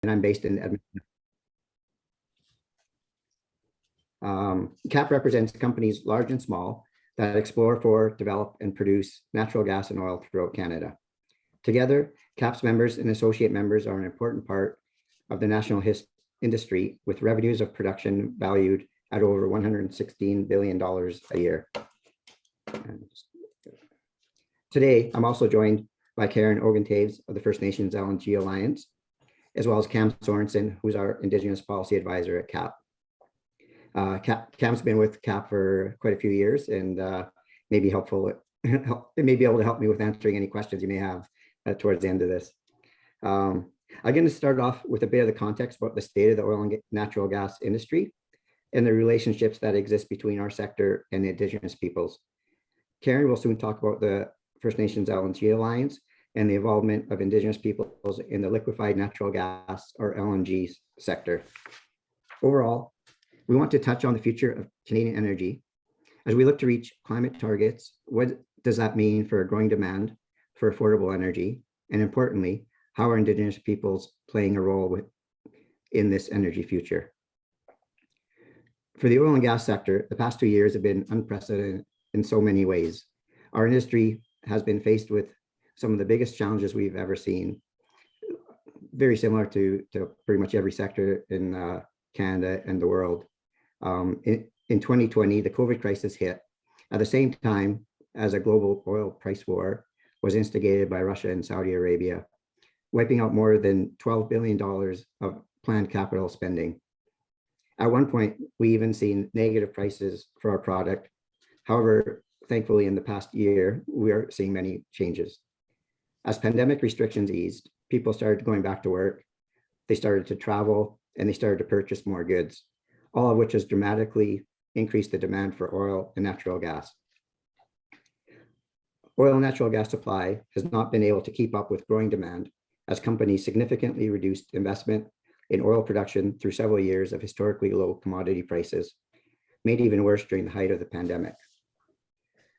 I'm based in Edmonton. CAPP represents companies large and small that explore for, develop, and produce natural gas and oil throughout Canada. Together, CAPP's members and associate members are an important part of the national industry, with revenues of production valued at over $116 billion a year. Today, I'm also joined by Karen Oguntaves of the First Nations LNG Alliance, as well as Cam Sorensen, who's our Indigenous Policy Advisor at CAPP. Cam's been with CAPP for quite a few years and may be helpful. It may be able to help me with answering any questions you may have towards the end of this. I'm going to start off with a bit of the context about the state of the oil and natural gas industry and the relationships that exist between our sector and the Indigenous peoples. Karen will soon talk about the First Nations LNG Alliance and the involvement of Indigenous peoples in the liquefied natural gas, or LNG, sector. Overall, we want to touch on the future of Canadian energy. As we look to reach climate targets, what does that mean for a growing demand for affordable energy? And importantly, how are Indigenous peoples playing a role in this energy future? For the oil and gas sector, the past 2 years have been unprecedented in so many ways. Our industry has been faced with some of the biggest challenges we've ever seen, very similar to pretty much every sector in Canada and the world. In 2020, the COVID crisis hit at the same time as a global oil price war was instigated by Russia and Saudi Arabia, wiping out more than $12 billion of planned capital spending. At one point, we even seen negative prices for our product. However, thankfully, in the past year, we are seeing many changes. As pandemic restrictions eased, people started going back to work, they started to travel, and they started to purchase more goods, all of which has dramatically increased the demand for oil and natural gas. Oil and natural gas supply has not been able to keep up with growing demand as companies significantly reduced investment in oil production through several years of historically low commodity prices, made even worse during the height of the pandemic.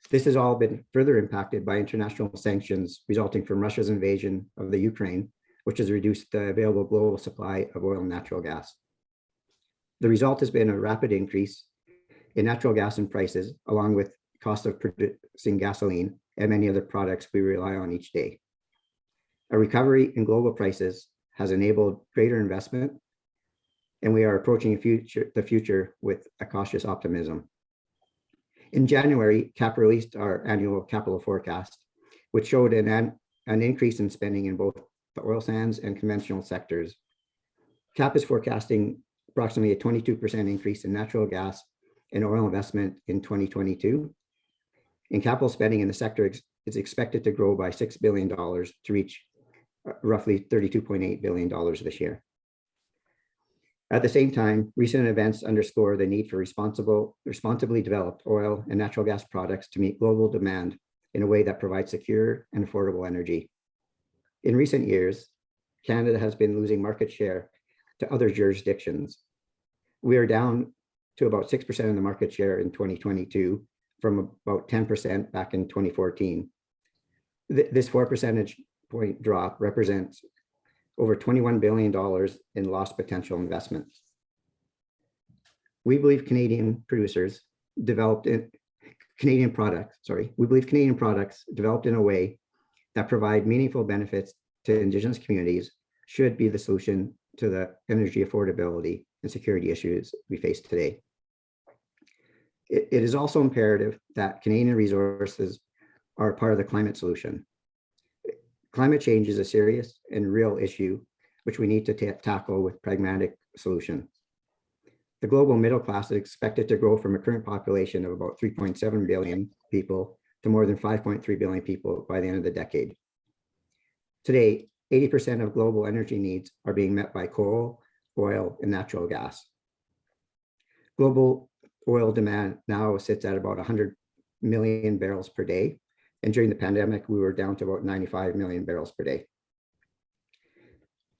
This has all been further impacted by international sanctions resulting from Russia's invasion of the Ukraine, which has reduced the available global supply of oil and natural gas. The result has been a rapid increase in natural gas and prices, along with cost of producing gasoline and many other products we rely on each day. A recovery in global prices has enabled greater investment, and we are approaching the future with a cautious optimism. In January, CAPP released our annual capital forecast, which showed an increase in spending in both the oil sands and conventional sectors. CAPP is forecasting approximately a 22% increase in natural gas and oil investment in 2022. And capital spending in the sector is expected to grow by $6 billion to reach roughly $32.8 billion this year. At the same time, recent events underscore the need for responsibly developed oil and natural gas products to meet global demand in a way that provides secure and affordable energy. In recent years, Canada has been losing market share to other jurisdictions. We are down to about 6% of the market share in 2022 from about 10% back in 2014. This 4 percentage point drop represents over $21 billion in lost potential investments. We believe Canadian products developed in a way that provide meaningful benefits to Indigenous communities should be the solution to the energy affordability and security issues we face today. It is also imperative that Canadian resources are part of the climate solution. Climate change is a serious and real issue, which we need to tackle with pragmatic solutions. The global middle class is expected to grow from a current population of about 3.7 billion people to more than 5.3 billion people by the end of the decade. Today, 80% of global energy needs are being met by coal, oil, and natural gas. Global oil demand now sits at about 100 million barrels per day. And during the pandemic, we were down to about 95 million barrels per day.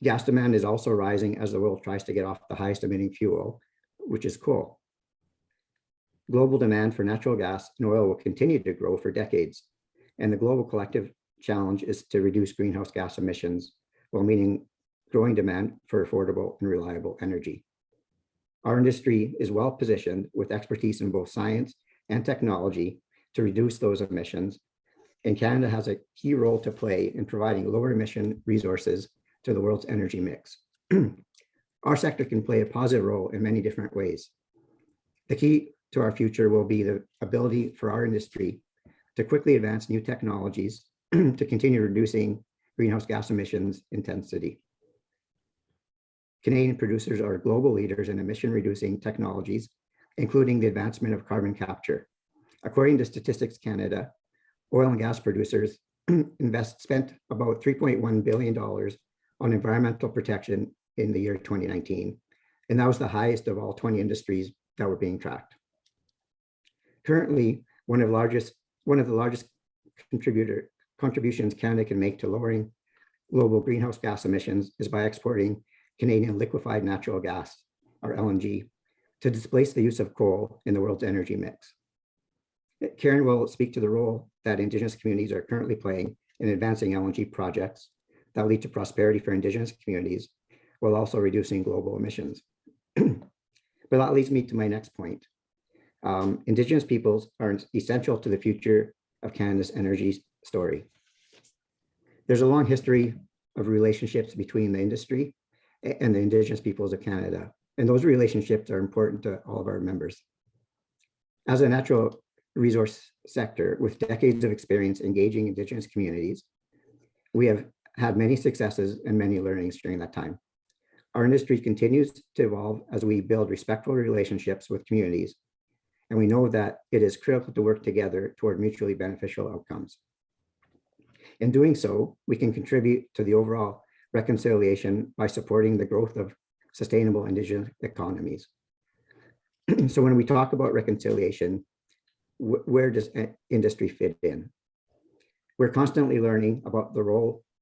Gas demand is also rising as the world tries to get off the highest emitting fuel, which is coal. Global demand for natural gas and oil will continue to grow for decades, and the global collective challenge is to reduce greenhouse gas emissions while meeting growing demand for affordable and reliable energy. Our industry is well positioned with expertise in both science and technology to reduce those emissions, and Canada has a key role to play in providing lower emission resources to the world's energy mix. Our sector can play a positive role in many different ways. The key to our future will be the ability for our industry to quickly advance new technologies to continue reducing greenhouse gas emissions intensity. Canadian producers are global leaders in emission-reducing technologies, including the advancement of carbon capture. According to Statistics Canada, oil and gas producers spent about $3.1 billion on environmental protection in the year 2019, and that was the highest of all 20 industries that were being tracked. Currently, one of the largest contributions Canada can make to lowering global greenhouse gas emissions is by exporting Canadian liquefied natural gas, or LNG, to displace the use of coal in the world's energy mix. Karen will speak to the role that Indigenous communities are currently playing in advancing LNG projects that lead to prosperity for Indigenous communities while also reducing global emissions. But that leads me to my next point. Indigenous peoples are essential to the future of Canada's energy story. There's a long history of relationships between the industry and the Indigenous peoples of Canada, and those relationships are important to all of our members. As a natural resource sector with decades of experience engaging Indigenous communities, we have had many successes and many learnings during that time. Our industry continues to evolve as we build respectful relationships with communities, and we know that it is critical to work together toward mutually beneficial outcomes. In doing so, we can contribute to the overall reconciliation by supporting the growth of sustainable Indigenous economies. So when we talk about reconciliation, where does industry fit in? We're constantly learning about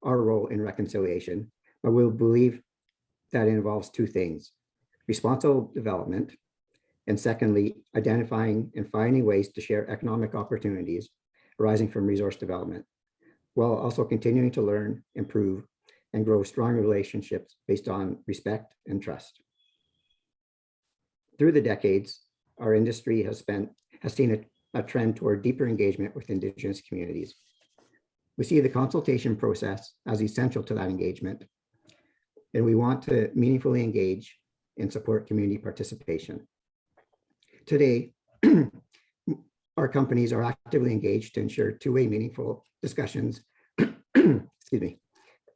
our role in reconciliation, but we believe that involves two things: responsible development, and secondly, identifying and finding ways to share economic opportunities arising from resource development, while also continuing to learn, improve, and grow strong relationships based on respect and trust. Through the decades, our industry has seen a trend toward deeper engagement with Indigenous communities. We see the consultation process as essential to that engagement, and we want to meaningfully engage and support community participation. Today, our companies are actively engaged to ensure two-way meaningful discussions, excuse me,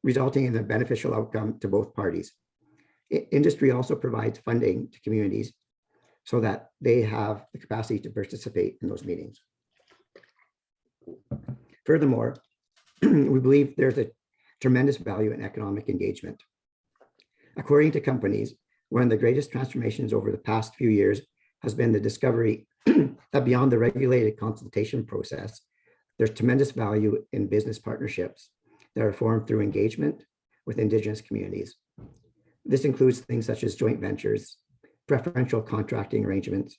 resulting in a beneficial outcome to both parties. Industry also provides funding to communities so that they have the capacity to participate in those meetings. Furthermore, we believe there's a tremendous value in economic engagement. According to companies, one of the greatest transformations over the past few years has been the discovery that beyond the regulated consultation process, there's tremendous value in business partnerships that are formed through engagement with Indigenous communities. This includes things such as joint ventures, preferential contracting arrangements,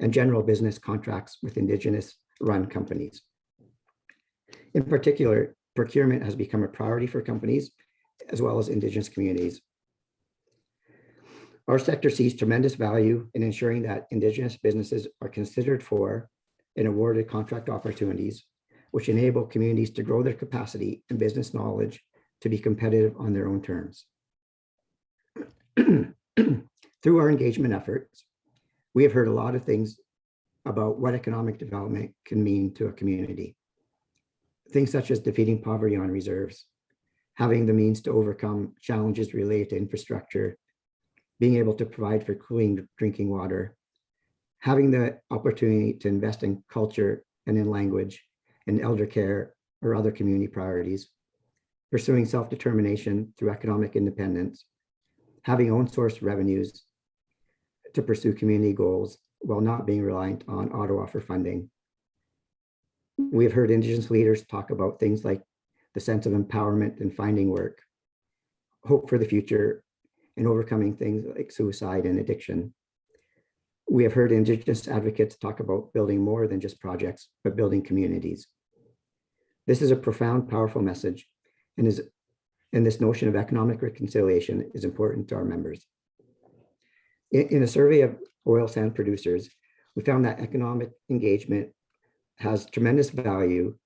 and general business contracts with Indigenous-run companies. In particular, procurement has become a priority for companies as well as Indigenous communities. Our sector sees tremendous value in ensuring that Indigenous businesses are considered for and awarded contract opportunities, which enable communities to grow their capacity and business knowledge to be competitive on their own terms. Through our engagement efforts, we have heard a lot of things about what economic development can mean to a community. Things such as defeating poverty on reserves, having the means to overcome challenges related to infrastructure, being able to provide for clean drinking water, having the opportunity to invest in culture and in language, in elder care or other community priorities, pursuing self-determination through economic independence, having own source revenues to pursue community goals while not being reliant on auto offer funding. We have heard Indigenous leaders talk about things like the sense of empowerment and finding work, hope for the future, and overcoming things like suicide and addiction. We have heard Indigenous advocates talk about building more than just projects, but building communities. This is a profound, powerful message and and this notion of economic reconciliation is important to our members. In a survey of oil sand producers, we found that economic engagement has tremendous value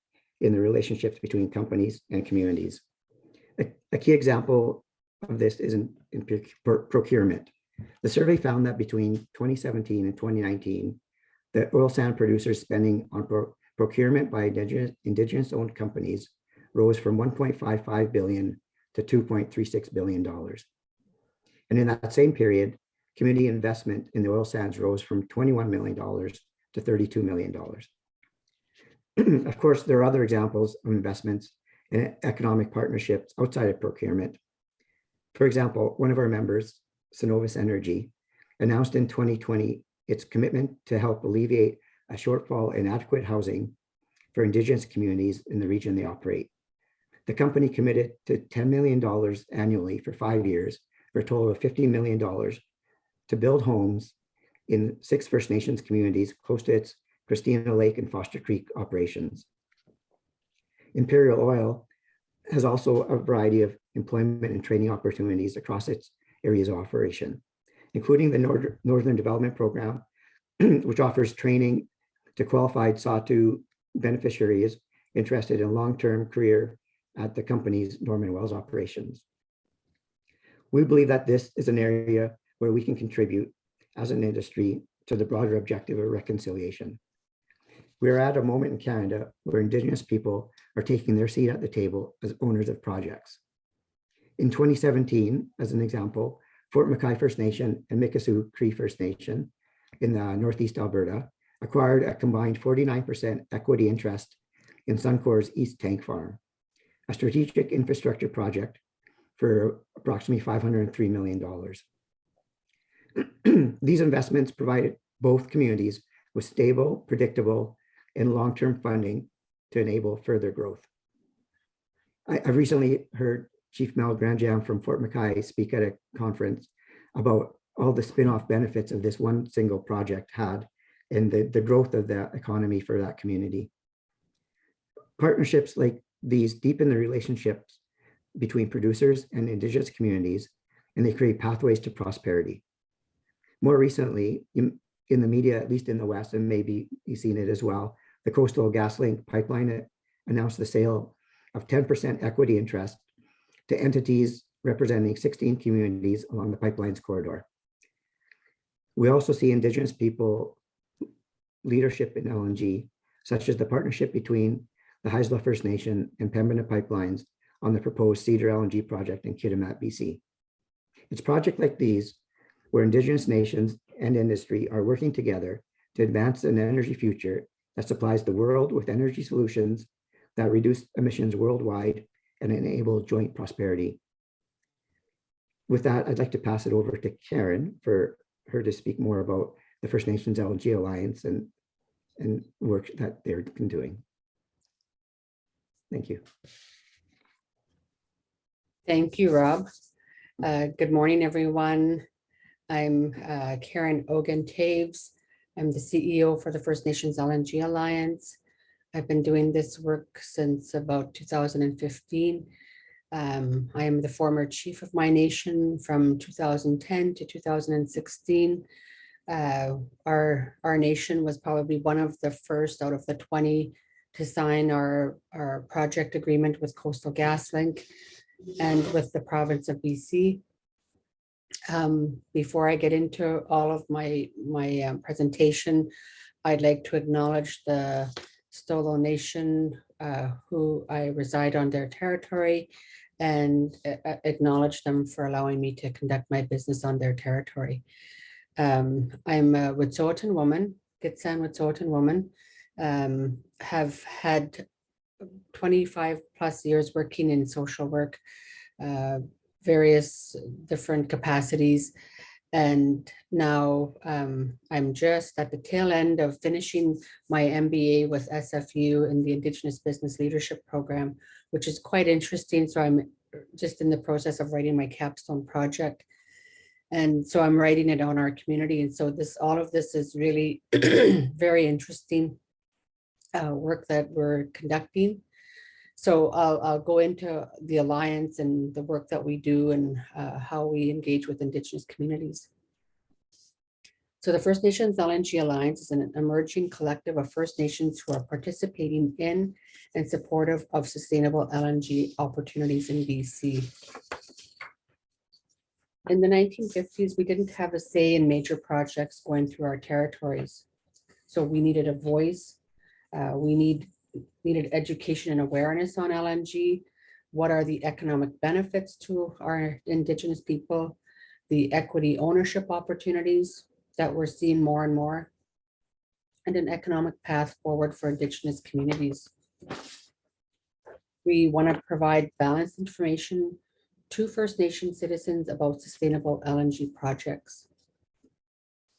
in the relationships between companies and communities. A key example of this is in procurement. The survey found that between 2017 and 2019, the oil sand producers spending on procurement by indigenous-owned companies rose from $1.55 billion to $2.36 billion. And in that same period, community investment in the oil sands rose from $21 million to $32 million. Of course, there are other examples of investments in economic partnerships outside of procurement. For example, one of our members, Cenovus Energy, announced in 2020 its commitment to help alleviate a shortfall in adequate housing for Indigenous communities in the region they operate. The company committed to $10 million annually for 5 years for a total of $50 million to build homes in 6 First Nations communities close to its Christina Lake and Foster Creek operations. Imperial Oil has also a variety of employment and training opportunities across its areas of operation, including the Northern Development Program, which offers training to qualified Sahtu beneficiaries interested in long-term career at the company's Norman Wells operations. We believe that this is an area where we can contribute as an industry to the broader objective of reconciliation. We are at a moment in Canada where Indigenous people are taking their seat at the table as owners of projects. In 2017, as an example, Fort McKay First Nation and Mikisew Cree First Nation in Northeast Alberta acquired a combined 49% equity interest in Suncor's East Tank Farm, a strategic infrastructure project for approximately $503 million. These investments provided both communities with stable, predictable, and long-term funding to enable further growth. I've recently heard Chief Mel Granjam from Fort McKay speak at a conference about all the spin-off benefits of this one single project had and the growth of the economy for that community. Partnerships like these deepen the relationships between producers and Indigenous communities, and they create pathways to prosperity. More recently, in the media, at least in the West, and maybe you've seen it as well, the Coastal GasLink pipeline announced the sale of 10% equity interest to entities representing 16 communities along the pipeline's corridor. We also see Indigenous people leadership in LNG, such as the partnership between the Haisla First Nation and Pembina Pipelines on the proposed Cedar LNG project in Kitimat, BC. It's projects like these where Indigenous nations and industry are working together to advance an energy future that supplies the world with energy solutions that reduce emissions worldwide and enable joint prosperity. With that, I'd like to pass it over to Karen for her to speak more about the First Nations LNG Alliance and work that they're doing. Thank you. Thank you, Rob. Good morning, everyone. I'm Karen Ogan-Taves. I'm the CEO for the First Nations LNG Alliance. I've been doing this work since about 2015. I am the former chief of my nation from 2010 to 2016. Our nation was probably one of the first out of the 20 to sign our project agreement with Coastal GasLink and with the province of BC. Before I get into all of my presentation, I'd like to acknowledge the Stolo Nation, who I reside on their territory, and acknowledge them for allowing me to conduct my business on their territory. I'm a Wet'suwet'en woman, Gitxsan Wet'suwet'en woman, have had 25 plus years working in social work, various different capacities. And now I'm just at the tail end of finishing my MBA with SFU in the Indigenous Business Leadership Program, which is quite interesting. So I'm just in the process of writing my capstone project. And so I'm writing it on our community. And so all of this is really very interesting work that we're conducting. So I'll go into the Alliance and the work that we do and how we engage with Indigenous communities. So the First Nations LNG Alliance is an emerging collective of First Nations who are participating in and supportive of sustainable LNG opportunities in BC. In the 1950s, we didn't have a say in major projects going through our territories. So we needed a voice. We needed education and awareness on LNG. What are the economic benefits to our Indigenous people? The equity ownership opportunities that we're seeing more and more, and an economic path forward for Indigenous communities. We want to provide balanced information to First Nation citizens about sustainable LNG projects.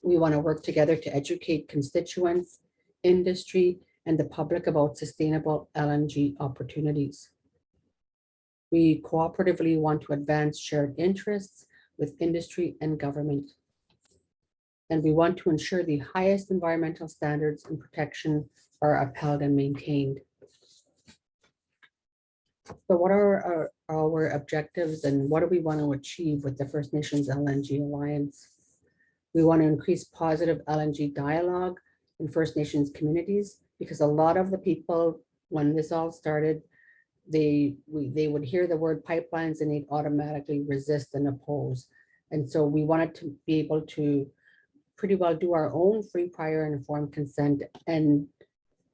We want to work together to educate constituents, industry, and the public about sustainable LNG opportunities. We cooperatively want to advance shared interests with industry and government. And we want to ensure the highest environmental standards and protection are upheld and maintained. So what are our objectives and what do we want to achieve with the First Nations LNG Alliance? We want to increase positive LNG dialogue in First Nations communities, because a lot of the people, when this all started, they would hear the word pipelines and they'd automatically resist and oppose. And so we wanted to be able to pretty well do our own free, prior, and informed consent and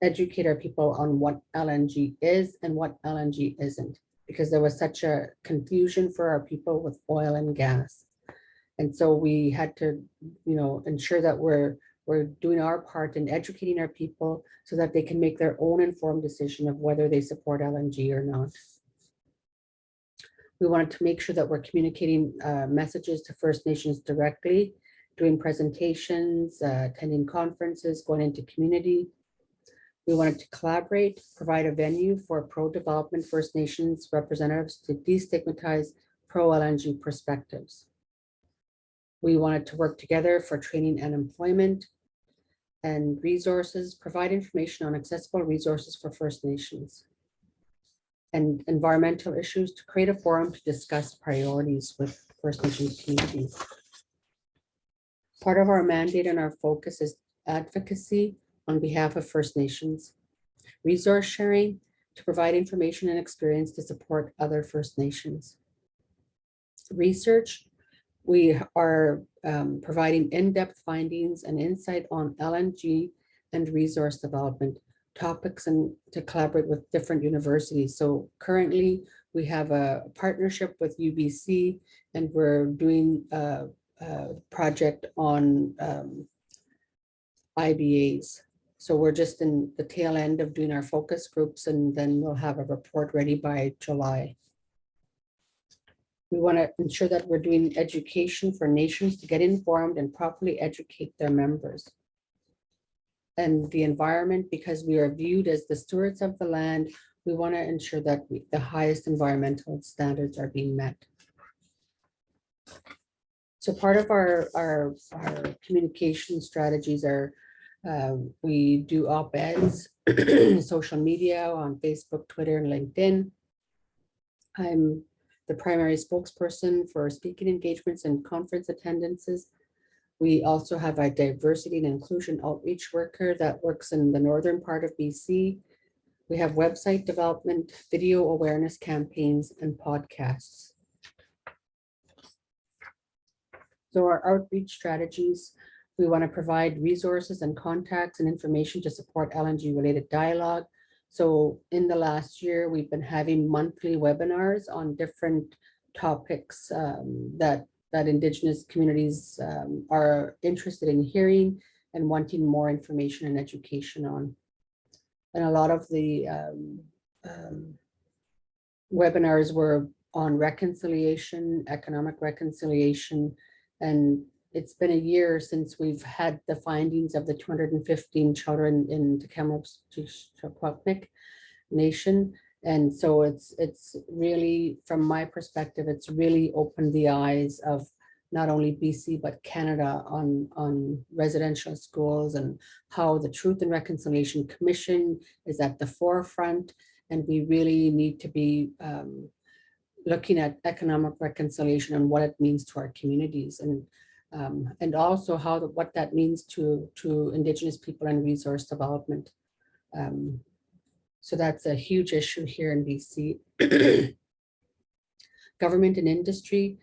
educate our people on what LNG is and what LNG isn't, because there was such a confusion for our people with oil and gas. And so we had to, ensure that we're doing our part in educating our people so that they can make their own informed decision of whether they support LNG or not. We wanted to make sure that we're communicating messages to First Nations directly, doing presentations, attending conferences, going into community. We wanted to collaborate, provide a venue for pro-development First Nations representatives to destigmatize pro-LNG perspectives. We wanted to work together for training and employment and resources, provide information on accessible resources for First Nations and environmental issues, to create a forum to discuss priorities with First Nations communities. Part of our mandate and our focus is advocacy on behalf of First Nations, resource sharing to provide information and experience to support other First Nations. Research, we are providing in-depth findings and insight on LNG and resource development topics, and to collaborate with different universities. So currently we have a partnership with UBC and we're doing a project on IBAs. So we're just in the tail end of doing our focus groups, and then we'll have a report ready by July. We want to ensure that we're doing education for nations to get informed and properly educate their members. And the environment, because we are viewed as the stewards of the land, we want to ensure that the highest environmental standards are being met. So part of our communication strategies are we do op-eds, social media on Facebook, Twitter, and LinkedIn. I'm the primary spokesperson for speaking engagements and conference attendances. We also have a diversity and inclusion outreach worker that works in the northern part of BC. We have website development, video awareness campaigns, and podcasts. So our outreach strategies, we want to provide resources and contacts and information to support LNG related dialogue. So in the last year, we've been having monthly webinars on different topics that Indigenous communities are interested in hearing and wanting more information and education on. And a lot of the webinars were on reconciliation, economic reconciliation, and it's been a year since we've had the findings of the 215 children in Tecumseh Nation. And so it's really, from my perspective, it's really opened the eyes of not only BC, but Canada on residential schools, and how the Truth and Reconciliation Commission is at the forefront And we really need to be looking at economic reconciliation and what it means to our communities, and also what that means to Indigenous people and resource development. So that's a huge issue here in BC. Government and industry,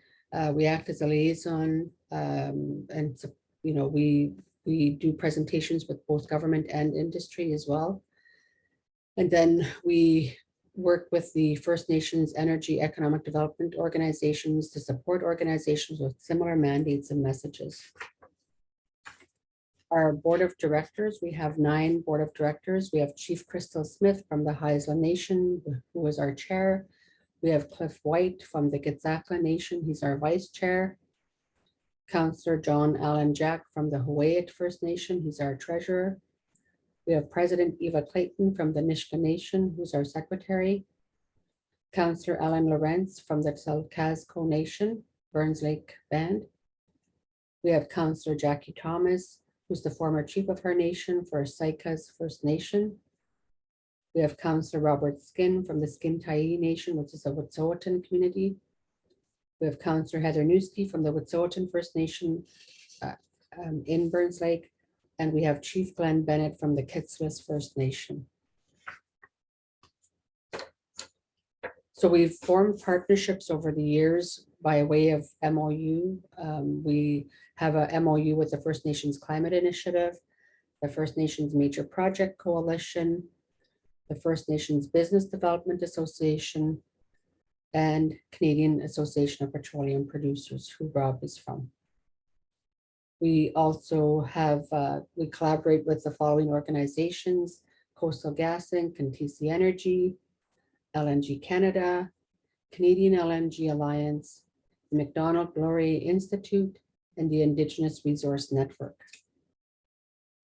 we act as a liaison, and we do presentations with both government and industry as well. And then we work with the First Nations Energy Economic Development Organizations to support organizations with similar mandates and messages. Our board of directors, we have 9 board of directors. We have Chief Crystal Smith from the Haisla Nation, who is our chair. We have Cliff White from the Gitsakla Nation. He's our vice chair. Councillor John Allen Jack from the Hawaiian First Nation. He's our treasurer. We have President Eva Clayton from the Nisga'a Nation, who's our secretary. Councillor Alan Lawrence from the Selk'asko Nation, Burns Lake Band. We have Councillor Jackie Thomas, who's the former chief of her nation for Saikas First Nation. We have Councillor Robert Skin from the Skintai Nation, which is a Wet'suwet'en community. We have Councillor Heather Newski from the Wet'suwet'en First Nation in Burns Lake. And we have Chief Glenn Bennett from the Kitsilus First Nation. So we've formed partnerships over the years by way of MOU. We have a MOU with the First Nations Climate Initiative, the First Nations Major Project Coalition, the First Nations Business Development Association, and Canadian Association of Petroleum Producers, who Rob is from. We also have, we collaborate with the following organizations: Coastal GasLink and TC Energy, LNG Canada, Canadian LNG Alliance, the McDonald Glory Institute, and the Indigenous Resource Network.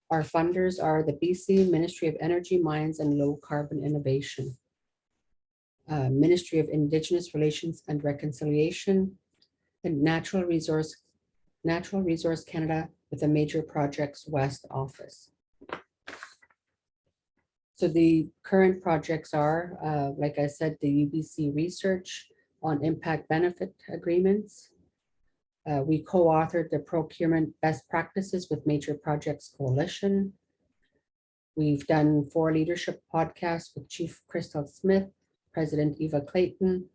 Our funders are the BC Ministry of Energy, Mines and Low Carbon Innovation, Ministry of Indigenous Relations and Reconciliation, and Natural Resource Canada with the Major Projects West Office. So the current projects are, like I said, the UBC research on impact benefit agreements. We co-authored the procurement best practices with Major Projects Coalition. We've done 4 leadership podcasts with Chief Crystal Smith, President Eva Clayton,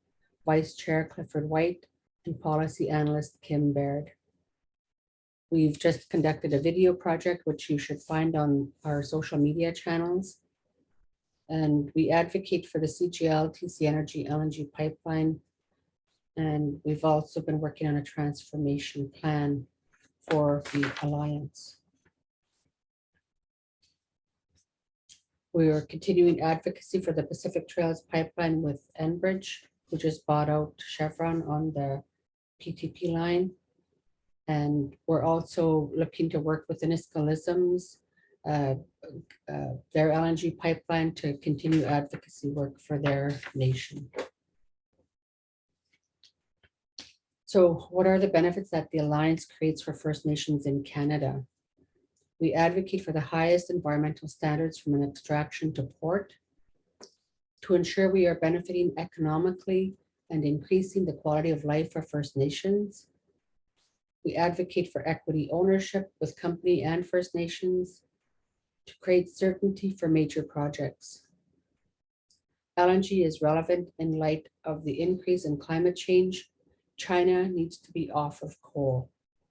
Vice Chair Clifford White, and Policy Analyst Kim Baird. We've just conducted a video project, which you should find on our social media channels. And we advocate for the CGL, TC Energy, LNG pipeline. And we've also been working on a transformation plan for the Alliance. We are continuing advocacy for the Pacific Trails pipeline with Enbridge, who just bought out Chevron on the PTP line. And we're also looking to work with the Nisga'a their LNG pipeline to continue advocacy work for their nation. So what are the benefits that the Alliance creates for First Nations in Canada? We advocate for the highest environmental standards from an extraction to port to ensure we are benefiting economically and increasing the quality of life for First Nations. We advocate for equity ownership with company and First Nations to create certainty for major projects. LNG is relevant in light of the increase in climate change. China needs to be off of coal.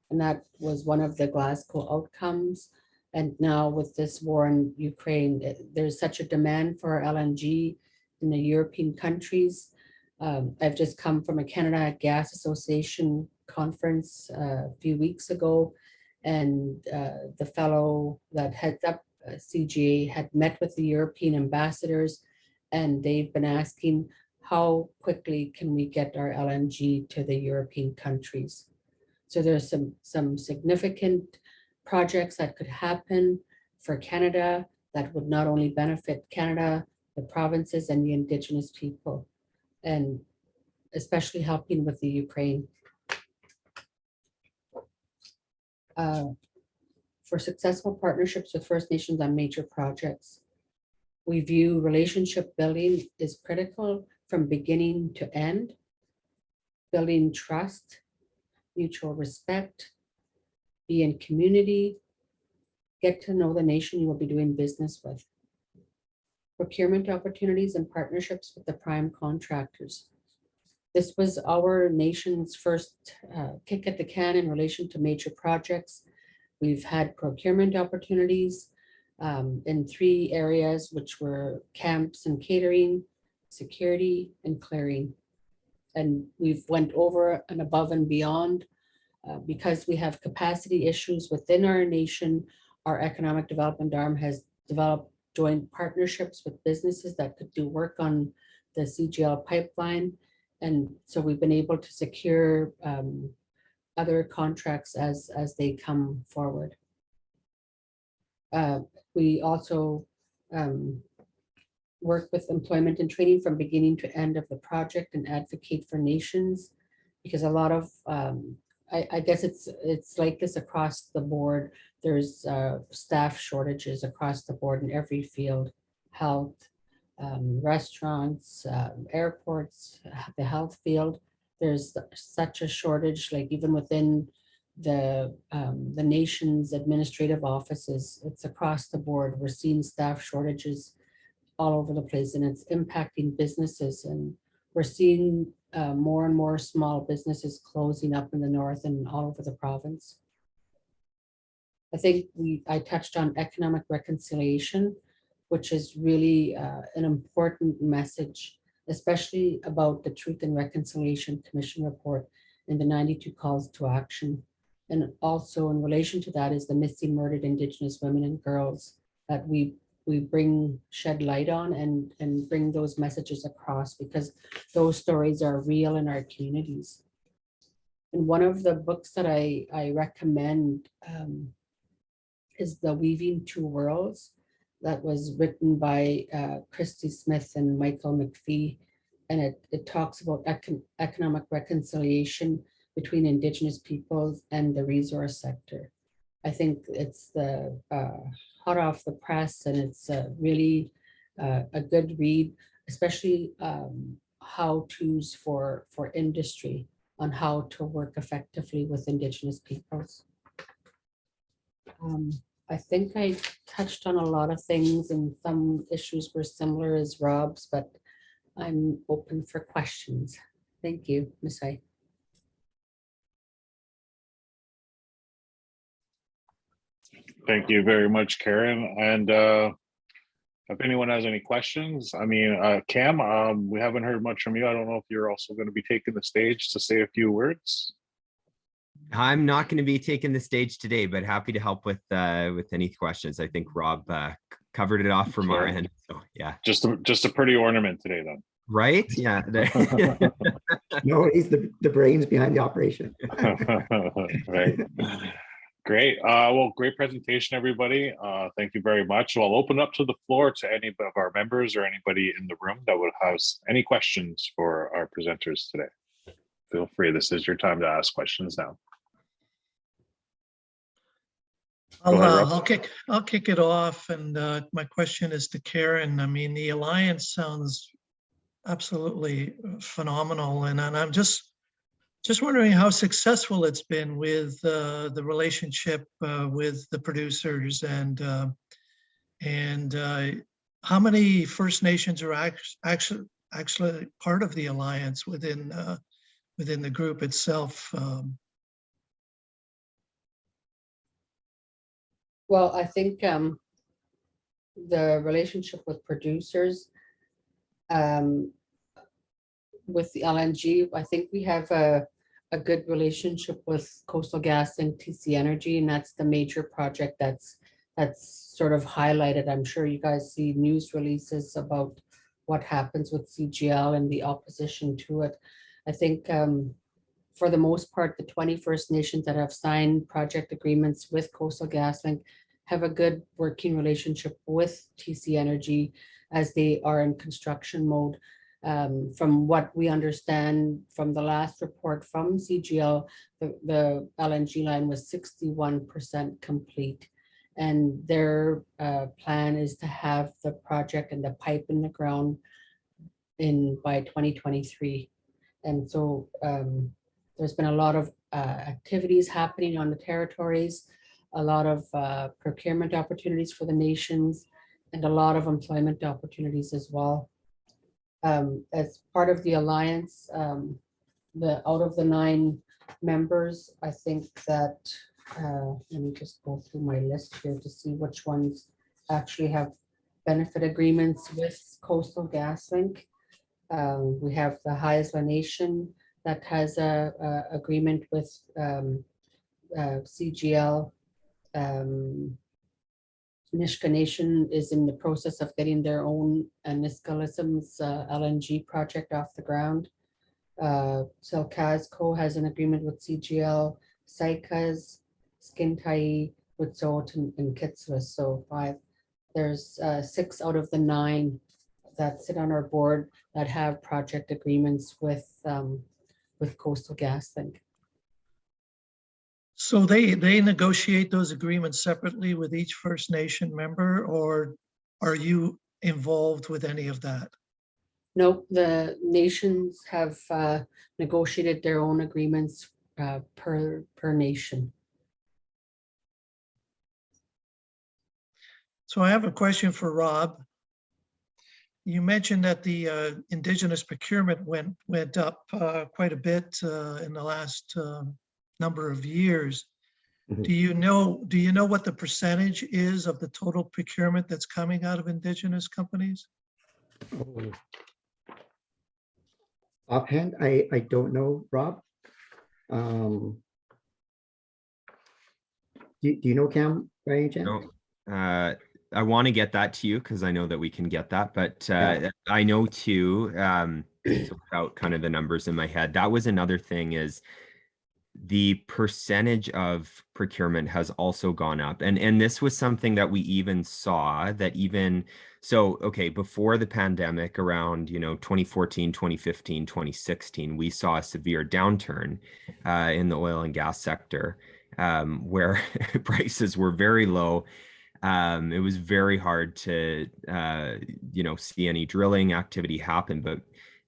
And that was one of the Glasgow outcomes. And now with this war in Ukraine, there's such a demand for LNG in the European countries. I've just come from a Canada Gas Association conference a few weeks ago, and the fellow that heads up CGA had met with the European ambassadors, and they've been asking how quickly can we get our LNG to the European countries. So there's some significant projects that could happen for Canada that would not only benefit Canada, the provinces and the Indigenous people, and especially helping with the Ukraine. For successful partnerships with First Nations on major projects. We view relationship building is critical from beginning to end, building trust, mutual respect, be in community, get to know the nation you will be doing business with. Procurement opportunities and partnerships with the prime contractors. This was our nation's first kick at the can in relation to major projects. We've had procurement opportunities in 3 areas, which were camps and catering, security, and clearing. And we've went over and above and beyond because we have capacity issues within our nation. Our economic development arm has developed joint partnerships with businesses that could do work on the CGL pipeline. And so we've been able to secure other contracts as they come forward. We also work with employment and training from beginning to end of the project and advocate for nations, because a lot of, I guess it's like this across the board. There's staff shortages across the board in every field, health, restaurants, airports, the health field. There's such a shortage, like even within the nation's administrative offices, it's across the board. We're seeing staff shortages all over the place, and it's impacting businesses. And we're seeing more and more small businesses closing up in the north and all over the province. I think I touched on economic reconciliation, which is really an important message, especially about the Truth and Reconciliation Commission report and the 92 calls to action. And also in relation to that is the missing murdered Indigenous women and girls that we shed light on and bring those messages across, because those stories are real in our communities. And one of the books that I recommend is The Weaving Two Worlds, that was written by Christy Smith and Michael McPhee. And it talks about economic reconciliation between Indigenous peoples and the resource sector. I think it's the hot off the press, and it's really a good read, especially how-tos for industry on how to work effectively with Indigenous peoples. I think I touched on a lot of things, and some issues were similar as Rob's, but I'm open for questions. Thank you, Ms. I. Thank you very much, Karen. And if anyone has any questions, I mean, Cam, we haven't heard much from you. I don't know if you're also going to be taking the stage to say a few words. I'm not going to be taking the stage today, but happy to help with any questions. I think Rob covered it off from our end. So yeah, just a pretty ornament today, then. Right? Yeah. No, he's the brains behind the operation. Right. Great. Well, great presentation, everybody. Thank you very much. I'll open up to the floor to any of our members or anybody in the room that would have any questions for our presenters today. Feel free. This is your time to ask questions now. I'll kick it off, and my question is to Karen. I mean, the alliance sounds absolutely phenomenal, and I'm just wondering how successful it's been with the relationship with the producers, and how many First Nations are actually part of the alliance within the group itself. Well, I think the relationship with producers, with the LNG, I think we have a good relationship with Coastal GasLink, TC Energy, and that's the major project that's sort of highlighted. I'm sure you guys see news releases about what happens with CGL and the opposition to it. I think for the most part, the 20 First Nations that have signed project agreements with Coastal GasLink have a good working relationship with TC Energy as they are in construction mode. From what we understand from the last report from CGL, the LNG line was 61% complete. And their plan is to have the project and the pipe in the ground by 2023. And so there's been a lot of activities happening on the territories, a lot of procurement opportunities for the nations, and a lot of employment opportunities as well. As part of the alliance, out of the 9 members, I think that, let me just go through my list here to see which ones actually have benefit agreements with Coastal GasLink. We have the Haisla Nation that has a agreement with CGL. Nisga'a Nation is in the process of getting their own Nisga'a LNG project off the ground. Selkazco has an agreement with CGL, Saikas, Skintai, Wet'suwet'en, and Kitsilus. So 5. There's 6 out of the 9 that sit on our board that have project agreements with Coastal GasLink. So they negotiate those agreements separately with each First Nation member, or are you involved with any of that? No, the nations have negotiated their own agreements per nation. So I have a question for Rob. You mentioned that the Indigenous procurement went up quite a bit in the last number of years. Mhm. Do you know what the percentage is of the total procurement that's coming out of Indigenous companies? Oh. Offhand, I don't know, Rob. Do you know, Cam, by any chance? No, I want to get that to you because I know that we can get that, but Yeah. I know too, so without kind of the numbers in my head, that was another thing is the percentage of procurement has also gone up. And this was something that we even saw that okay, before the pandemic around, 2014, 2015, 2016, we saw a severe downturn in the oil and gas sector where prices were very low. It was very hard to, see any drilling activity happen. But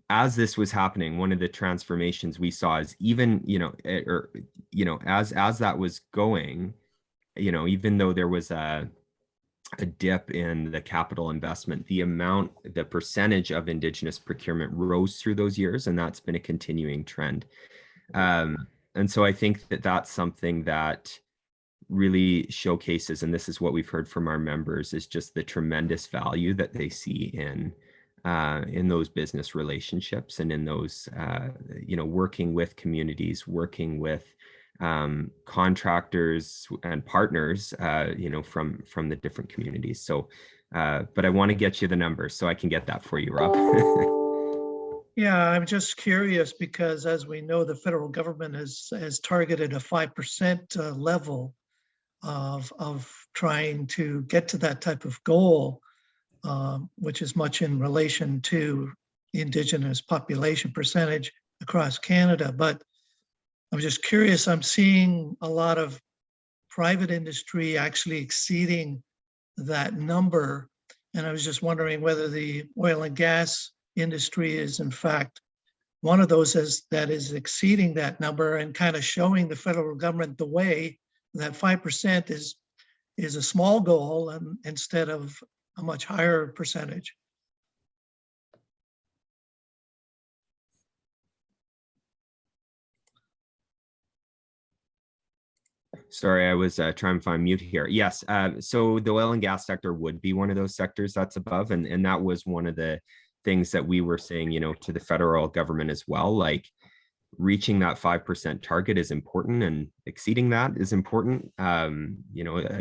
as this was happening, one of the transformations we saw is even, as that was going, even though there was a dip in the capital investment, the percentage of Indigenous procurement rose through those years, and that's been a continuing trend. And so I think that that's something that really showcases, and this is what we've heard from our members, is just the tremendous value that they see in those business relationships and in those, working with communities, working with contractors and partners, from the different communities. So, but I want to get you the numbers so I can get that for you, Rob. Yeah, I'm just curious because as we know, the federal government has targeted a 5% level of trying to get to that type of goal, which is much in relation to the Indigenous population percentage across Canada. But I'm just curious, I'm seeing a lot of private industry actually exceeding that number. And I was just wondering whether the oil and gas industry is in fact one of those that is exceeding that number and kind of showing the federal government the way that 5% is a small goal instead of a much higher percentage. Sorry, I was trying to find mute here. Yes, so the oil and gas sector would be one of those sectors that's above, and that was one of the things that we were saying, to the federal government as well, like reaching that 5% target is important and exceeding that is important. I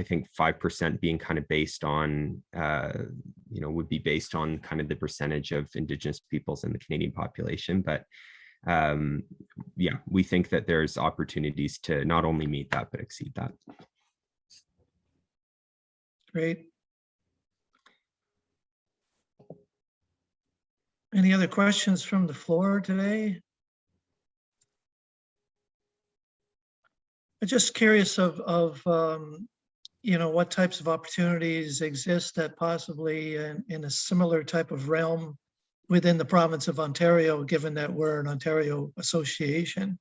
think 5% being kind of based on, would be based on kind of the percentage of Indigenous peoples in the Canadian population. But yeah, we think that there's opportunities to not only meet that, but exceed that. Great. Any other questions from the floor today? I'm just curious of what types of opportunities exist that possibly in a similar type of realm within the province of Ontario, given that we're an Ontario association.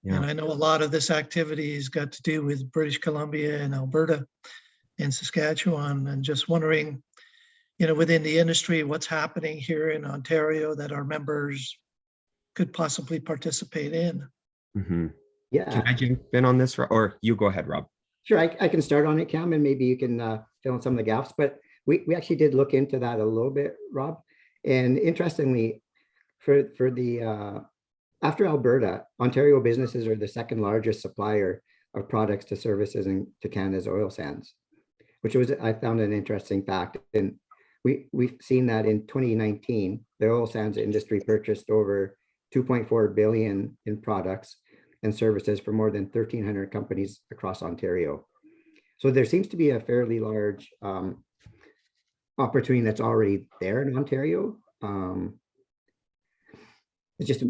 And I know a lot of this activity has got to do with British Columbia and Alberta and Saskatchewan, and just wondering, within the industry, what's happening here in Ontario that our members could possibly participate in. Yeah, Can I jump in on this, or you go ahead, Rob? sure. I can start on it, Cam, and maybe you can fill in some of the gaps. But we actually did look into that a little bit, Rob. And interestingly, for the after Alberta, Ontario businesses are the second largest supplier of products to services and to Canada's oil sands, which I found an interesting fact. And we've seen that in 2019, the oil sands industry purchased over 2.4 billion in products and services for more than 1,300 companies across Ontario. So there seems to be a fairly large opportunity that's already there in Ontario. It's just,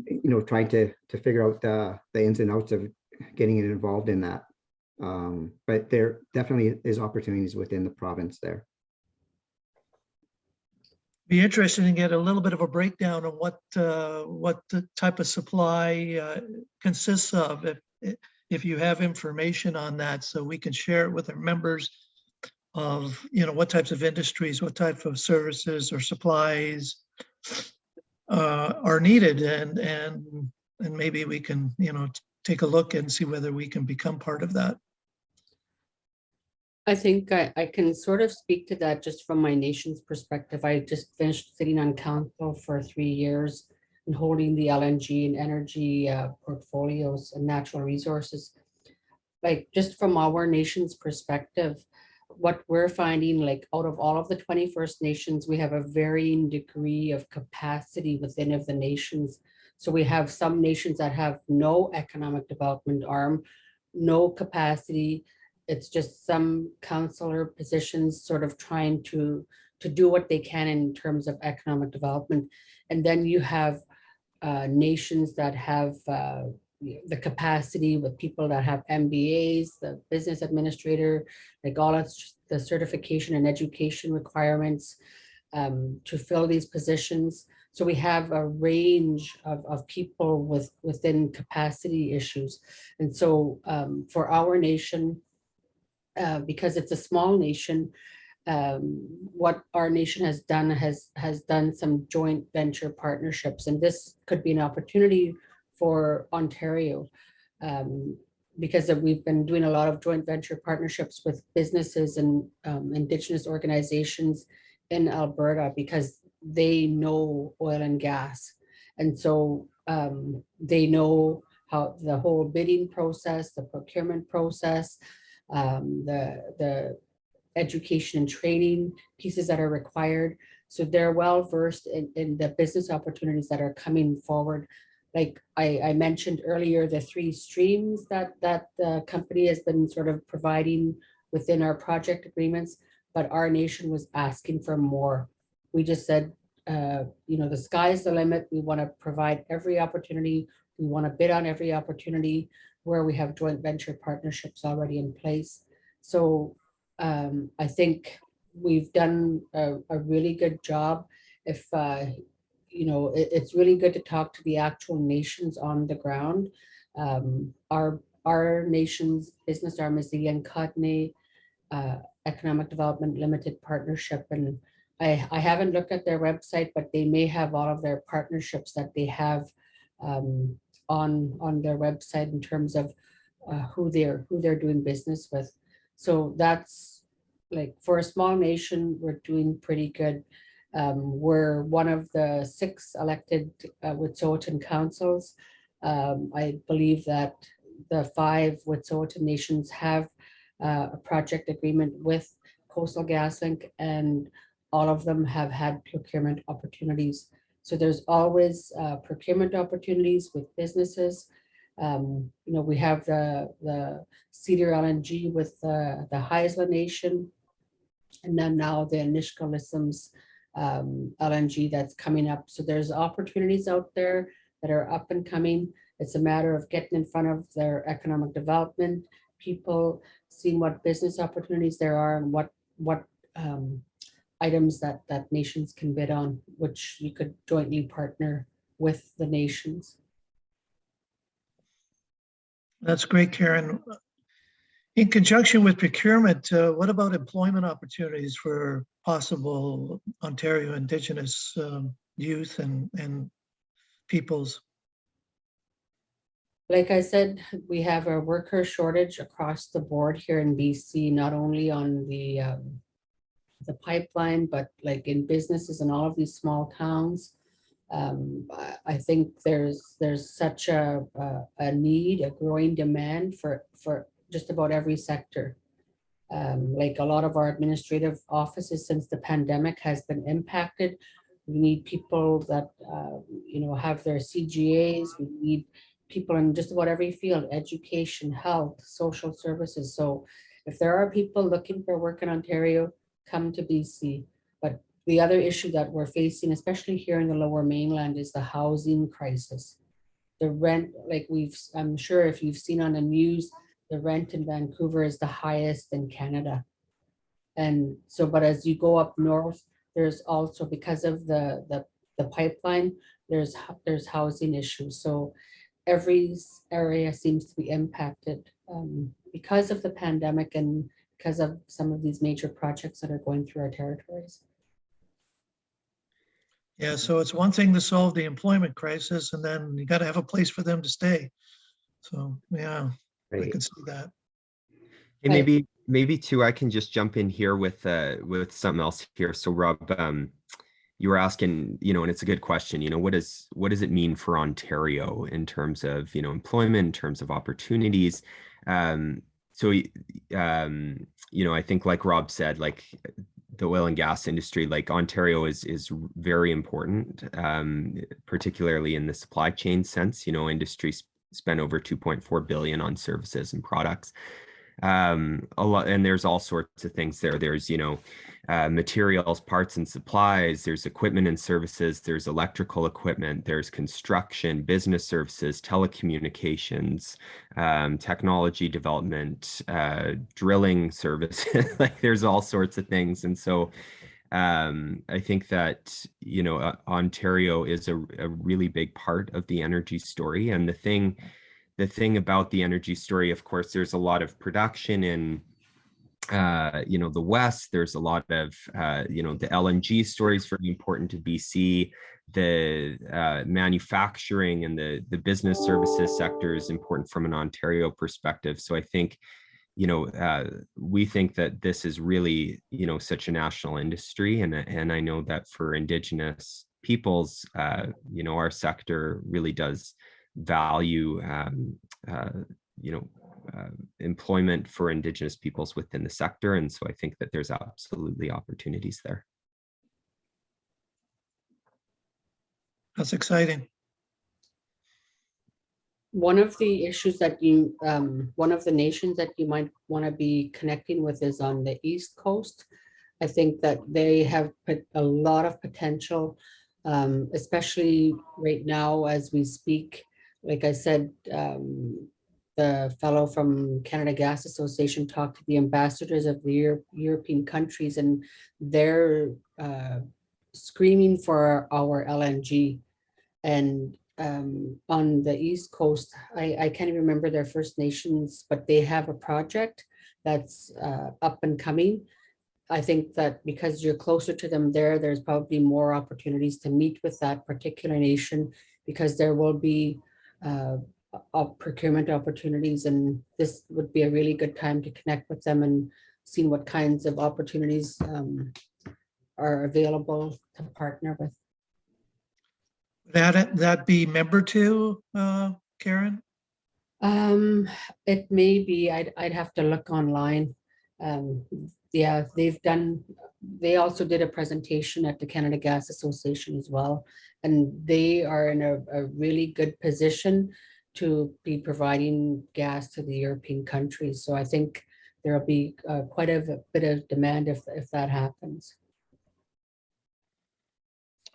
trying to figure out the ins and outs of getting involved in that. But there definitely is opportunities within the province there. Be interested to get a little bit of a breakdown of what the type of supply consists of, if you have information on that, so we can share it with our members of, what types of industries, what type of services or supplies are needed, and maybe we can, take a look and see whether we can become part of that. I think I can sort of speak to that just from my nation's perspective. I just finished sitting on council for 3 years and holding the LNG and energy portfolios and natural resources. Like, just from our nation's perspective, what we're finding, like, out of all of the 21st nations, we have a varying degree of capacity within of the nations. So we have some nations that have no economic development arm, no capacity. It's just some councillor positions sort of trying to do what they can in terms of economic development. And then you have nations that have the capacity with people that have MBAs, the business administrator, like all of the certification and education requirements to fill these positions. So we have a range of people within capacity issues. And so for our nation, because it's a small nation, what our nation has done has done some joint venture partnerships, and this could be an opportunity for Ontario, because we've been doing a lot of joint venture partnerships with businesses and Indigenous organizations in Alberta, because they know oil and gas, and so they know how the whole bidding process, the procurement process, the education and training pieces that are required. So they're well versed in the business opportunities that are coming forward. Like I mentioned earlier, the 3 streams that the company has been sort of providing within our project agreements, but our nation was asking for more. We just said, the sky's the limit. We want to provide every opportunity. We want to bid on every opportunity where we have joint venture partnerships already in place. So I think we've done a really good job. If it's really good to talk to the actual nations on the ground. Our nation's business arm is the Yankatne Economic Development Limited Partnership, and I haven't looked at their website, but they may have all of their partnerships that they have on their website in terms of who they're doing business with. So that's, like, for a small nation, we're doing pretty good. We're one of the 6 elected Wet'suwet'en councils. I believe that the 5 Wet'suwet'en nations have a project agreement with Coastal GasLink, and all of them have had procurement opportunities. So there's always procurement opportunities with businesses. We have the Cedar LNG with the Haisla Nation, and then now the Nisqualissim's LNG that's coming up. So there's opportunities out there that are up and coming. It's a matter of getting in front of their economic development, people, seeing what business opportunities there are and what items that nations can bid on, which you could jointly partner with the nations. That's great, Karen. In conjunction with procurement, what about employment opportunities for possible Ontario Indigenous youth and peoples? Like I said, we have a worker shortage across the board here in BC, not only on the pipeline, but like in businesses in all of these small towns. I think there's such a need, a growing demand for just about every sector. Like a lot of our administrative offices since the pandemic has been impacted. We need people that have their CGAs. We need people in just about every field: education, health, social services. So if there are people looking for work in Ontario, come to BC. But the other issue that we're facing, especially here in the Lower Mainland, is the housing crisis. The rent, I'm sure if you've seen on the news, the rent in Vancouver is the highest in Canada. And so, but as you go up north, there's also, because of the pipeline, there's housing issues. So every area seems to be impacted because of the pandemic and because of some of these major projects that are going through our territories. Yeah, so it's one thing to solve the employment crisis, and then you got to have a place for them to stay. So, yeah, I Right. can see that. Hey, maybe too, I can just jump in here with something else here. So Rob, you were asking, and it's a good question, what does it mean for Ontario in terms of, employment, in terms of opportunities? So I think like Rob said, like the oil and gas industry, like Ontario is very important, particularly in the supply chain sense. Industries spend over 2.4 billion on services and products. A lot, and there's all sorts of things there. There's materials, parts and supplies, there's equipment and services, there's electrical equipment, there's construction, business services, telecommunications, technology development, drilling services. Like there's all sorts of things. And so I think that Ontario is a really big part of the energy story. And the thing about the energy story, of course, there's a lot of production in, the West. There's a lot of, the LNG story is very important to BC. The manufacturing and the business services sector is important from an Ontario perspective. So I think, we think that this is really, such a national industry. And I know that for Indigenous peoples, our sector really does value employment for Indigenous peoples within the sector. And so I think that there's absolutely opportunities there. That's exciting. One of the issues that one of the nations that you might want to be connecting with is on the East Coast. I think that they have put a lot of potential, especially right now as we speak. Like I said, the fellow from Canada Gas Association talked to the ambassadors of the European countries, and they're screaming for our LNG. And on the East Coast, I can't even remember their First Nations, but they have a project that's up and coming. I think that because you're closer to them there's probably more opportunities to meet with that particular nation, because there will be procurement opportunities, and this would be a really good time to connect with them and see what kinds of opportunities are available to partner with. That be member two, Karen? It may be. I'd have to look online. Yeah, they also did a presentation at the Canada Gas Association as well, and they are in a really good position to be providing gas to the European countries. So I think there'll be quite a bit of demand if that happens.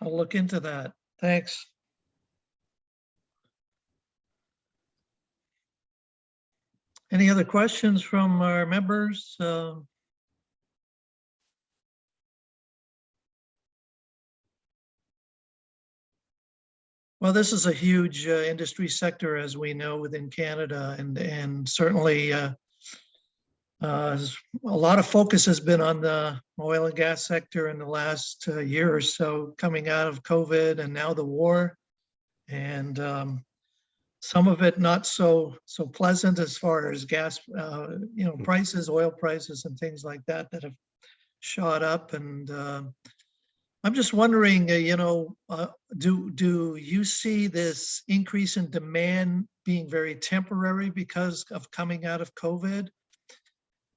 I'll look into that. Thanks. Any other questions from our members? Well, this is a huge industry sector, as we know, within Canada, and certainly a lot of focus has been on the oil and gas sector in the last year or so, coming out of COVID and now the war, and some of it not so pleasant as far as gas, prices, oil prices, and things like that that have shot up. And I'm just wondering, do you see this increase in demand being very temporary because of coming out of COVID?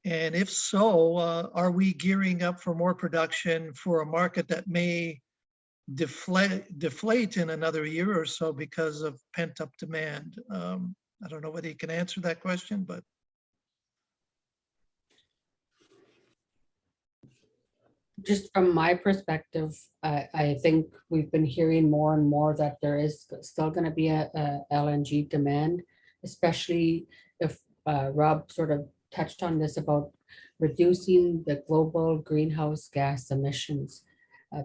And if so, are we gearing up for more production for a market that may deflate in another year or so because of pent-up demand? I don't know whether you can answer that question, but. Just from my perspective, I think we've been hearing more and more that there is still going to be a LNG demand, especially if Rob sort of touched on this about reducing the global greenhouse gas emissions,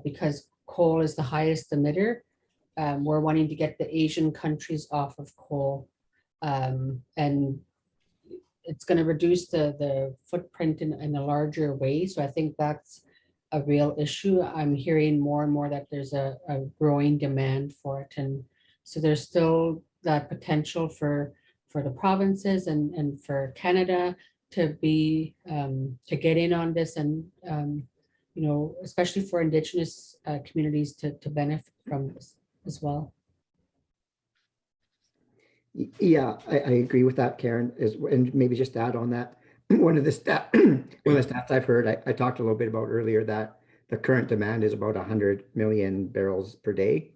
because coal is the highest emitter. We're wanting to get the Asian countries off of coal, and it's going to reduce the footprint in a larger way. So I think that's a real issue. I'm hearing more and more that there's a growing demand for it. And so there's still that potential for the provinces and for Canada to be, to get in on this, and, especially for Indigenous communities to benefit from this as well. Yeah, I agree with that, Karen, and maybe just to add on that, one of the stats I've heard, I talked a little bit about earlier, that the current demand is about 100 million barrels per day.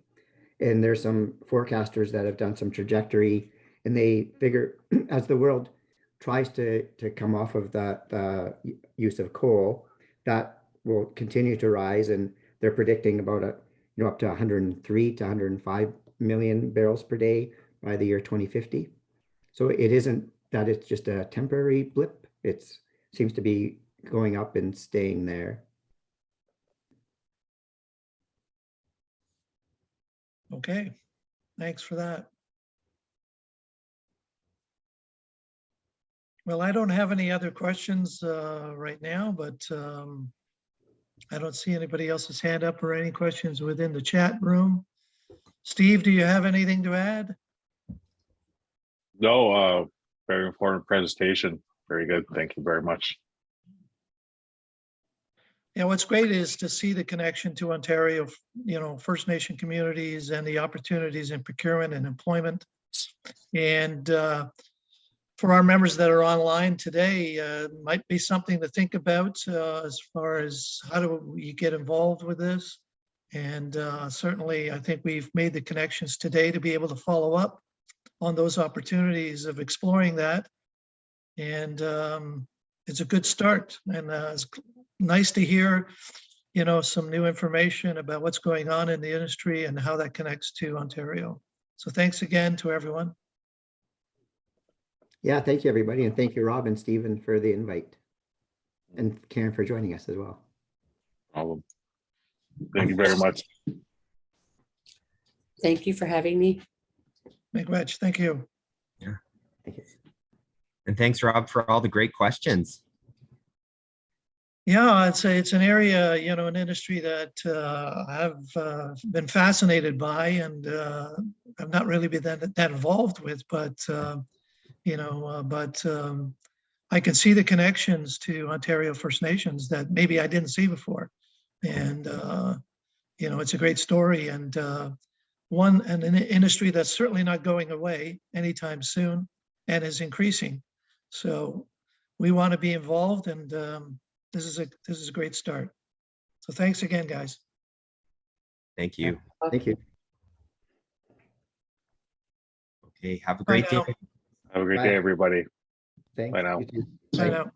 And there's some forecasters that have done some trajectory, and they figure as the world tries to come off of the use of coal, that will continue to rise. And they're predicting about up to 103 to 105 million barrels per day by the year 2050. So it isn't that it's just a temporary blip. It seems to be going up and staying there. Okay, thanks for that. Well, I don't have any other questions right now, but I don't see anybody else's hand up or any questions within the chat room. Steve, do you have anything to add? No, very important presentation. Very good. Thank you very much. Yeah, what's great is to see the connection to Ontario, First Nation communities and the opportunities in procurement and employment. And for our members that are online today, might be something to think about as far as how do we get involved with this. And certainly, I think we've made the connections today to be able to follow up on those opportunities of exploring that. And it's a good start. And it's nice to hear, some new information about what's going on in the industry and how that connects to Ontario. So thanks again to everyone. Yeah, thank you, everybody. And thank you, Rob and Stephen, for the invite. And Karen for joining us as well. Thank you very much. Thank you for having me. Miigwech, thank you. Yeah. Thank you. And thanks, Rob, for all the great questions. Yeah, I'd say it's an area, an industry that I've been fascinated by, and I've not really been that involved with, but I can see the connections to Ontario First Nations that maybe I didn't see before. And, it's a great story, and an industry that's certainly not going away anytime soon and is increasing. So we want to be involved, and this is a great start. So thanks again, guys. Thank you. Thank you. Okay, have a Bye great day. now. Have a great Bye. day, everybody. Thanks. Bye now. You too. Bye now.